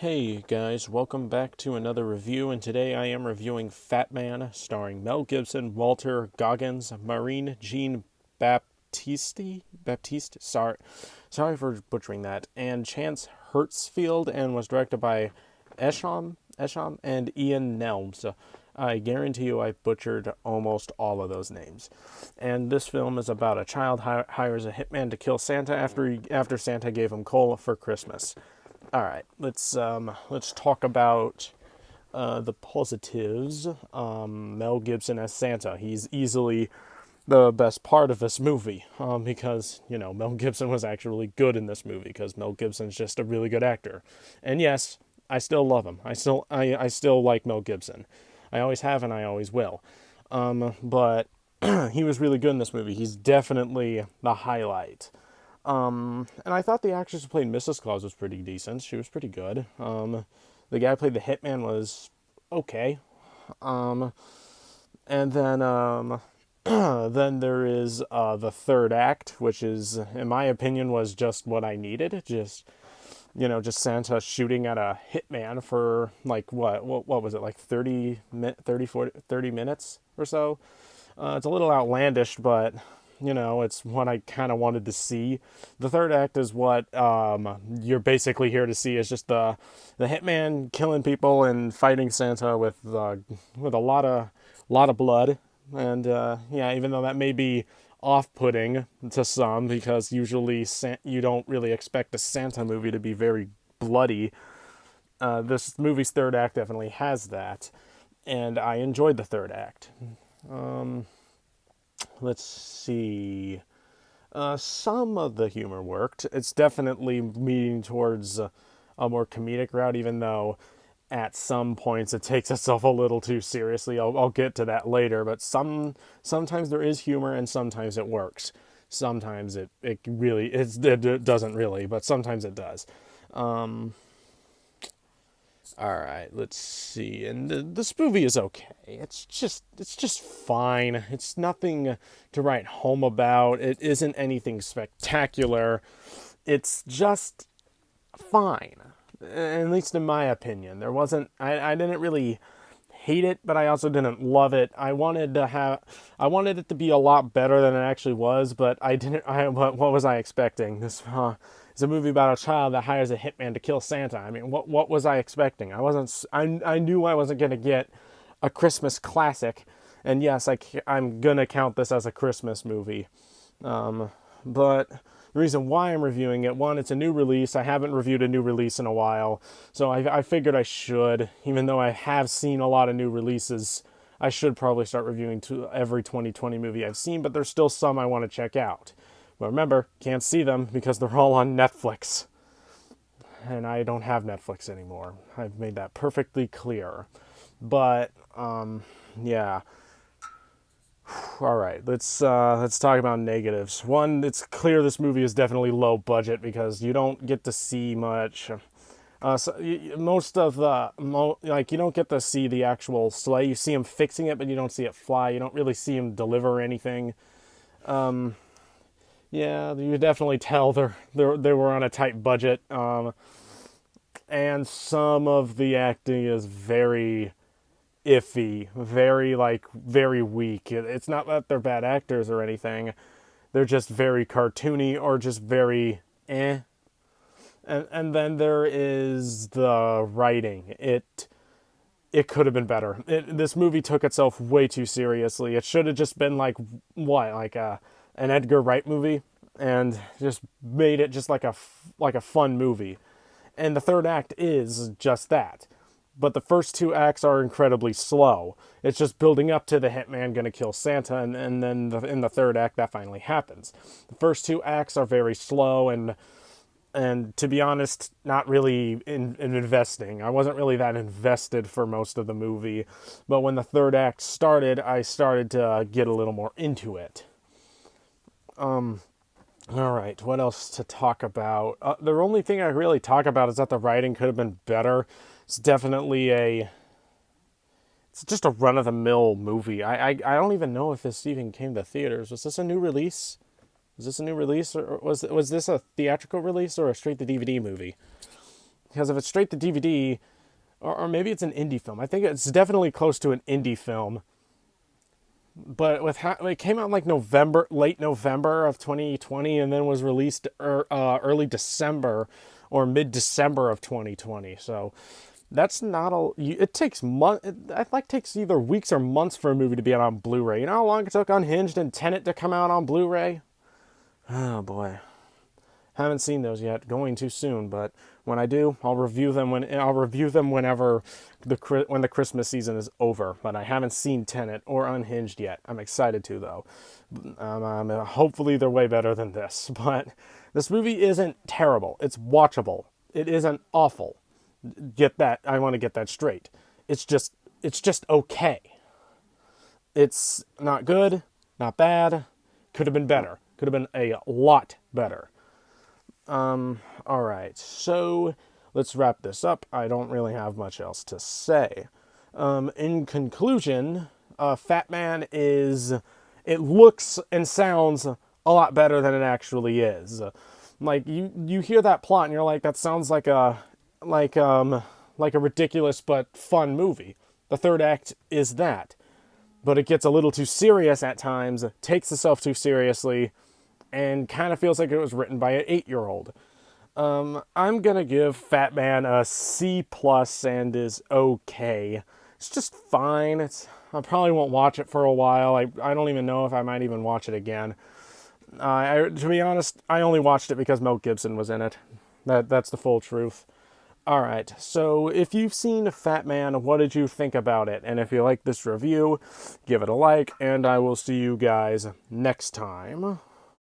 Hey guys, welcome back to another review, and today I am reviewing Fatman, starring Mel Gibson, Walter Goggins, Maureen Jean Baptiste, sorry for butchering that, and Chance Hertzfield, and was directed by Esham and Ian Nelms. I guarantee you I butchered almost all of those names. And this film is about a child hires a hitman to kill Santa after Santa gave him coal for Christmas. All right, let's talk about the positives. Mel Gibson as Santa. He's easily the best part of this movie because Mel Gibson was actually good in this movie because Mel Gibson's just a really good actor. And yes, I still love him. I still like Mel Gibson. I always have and I always will. But he was really good in this movie. He's definitely the highlight. And I thought the actress who played Mrs. Claus was pretty decent. She was pretty good. The guy who played the hitman was okay. And then then there is the third act, which is, in my opinion, was just what I needed. Just Santa shooting at a hitman for like what was it, like 30 minutes or so. It's a little outlandish, but it's what I kind of wanted to see. The third act is what you're basically here to see, is just the hitman killing people and fighting Santa with a lot of blood. And yeah, even though that may be off-putting to some, because usually you don't really expect a Santa movie to be very bloody, this movie's third act definitely has that, and I enjoyed the third act. Let's see. Some of the humor worked. It's definitely leaning towards a more comedic route, even though at some points it takes itself a little too seriously. I'll get to that later, but sometimes there is humor and sometimes it works. Sometimes it doesn't really, but sometimes it does. All right, let's see. And this movie is okay. It's just fine. It's nothing to write home about. It isn't anything spectacular. It's just fine. At least in my opinion. I didn't really hate it, but I also didn't love it. I wanted it to be a lot better than it actually was, but what was I expecting? This it's a movie about a child that hires a hitman to kill Santa. I mean, what was I expecting? I knew I wasn't going to get a Christmas classic. And yes, I'm going to count this as a Christmas movie. But the reason why I'm reviewing it, one, it's a new release. I haven't reviewed a new release in a while, so I figured I should. Even though I have seen a lot of new releases, I should probably start reviewing every 2020 movie I've seen, but there's still some I want to check out. But remember, can't see them because they're all on Netflix. And I don't have Netflix anymore. I've made that perfectly clear. But, yeah. All right, let's talk about negatives. One, it's clear this movie is definitely low budget because you don't get to see much. Most of you don't get to see the actual sleigh. You see him fixing it, but you don't see it fly. You don't really see him deliver anything. Yeah, you definitely tell they were on a tight budget. And some of the acting is very iffy, very weak. It's not that they're bad actors or anything. They're just very cartoony or just very eh. And then there is the writing. It could have been better. This movie took itself way too seriously. It should have just been like an Edgar Wright movie, and just made it just like a fun movie. And the third act is just that. But the first two acts are incredibly slow. It's just building up to the hitman gonna kill Santa, and then in the third act that finally happens. The first two acts are very slow, and to be honest, not really in investing. I wasn't really that invested for most of the movie, but when the third act started, I started to get a little more into it. All right, what else to talk about? The only thing I really talk about is that the writing could have been better. It's definitely it's just a run-of-the-mill movie. I don't even know if this even came to theaters. Was this a new release? Was this a new release, or was this a theatrical release or a straight-to-DVD movie? Because if it's straight to DVD, or maybe it's an indie film. I think it's definitely close to an indie film. But it came out in like late November of 2020, and then was released early December or mid December of 2020. So that's not a. It takes takes either weeks or months for a movie to be out on Blu-ray. You know how long it took Unhinged and Tenet to come out on Blu-ray? Oh boy. Haven't seen those yet. Going too soon, but when I do, I'll review them whenever when the Christmas season is over. But I haven't seen Tenet or Unhinged yet. I'm excited to though. Hopefully they're way better than this. But this movie isn't terrible. It's watchable. It isn't awful. Get that? I want to get that straight. It's just okay. It's not good, not bad. Could have been better. Could have been a lot better. All right, so let's wrap this up. I don't really have much else to say. In conclusion, Fatman it looks and sounds a lot better than it actually is. Like you hear that plot and you're like, that sounds like a ridiculous but fun movie. The third act is that, but it gets a little too serious at times, takes itself too seriously, and kind of feels like it was written by an 8-year-old. I'm gonna give Fatman a C+ and is okay. It's just fine. I probably won't watch it for a while. I don't even know if I might even watch it again. To be honest, I only watched it because Mel Gibson was in it. That's the full truth. Alright, so if you've seen Fatman, what did you think about it? And if you like this review, give it a like, and I will see you guys next time.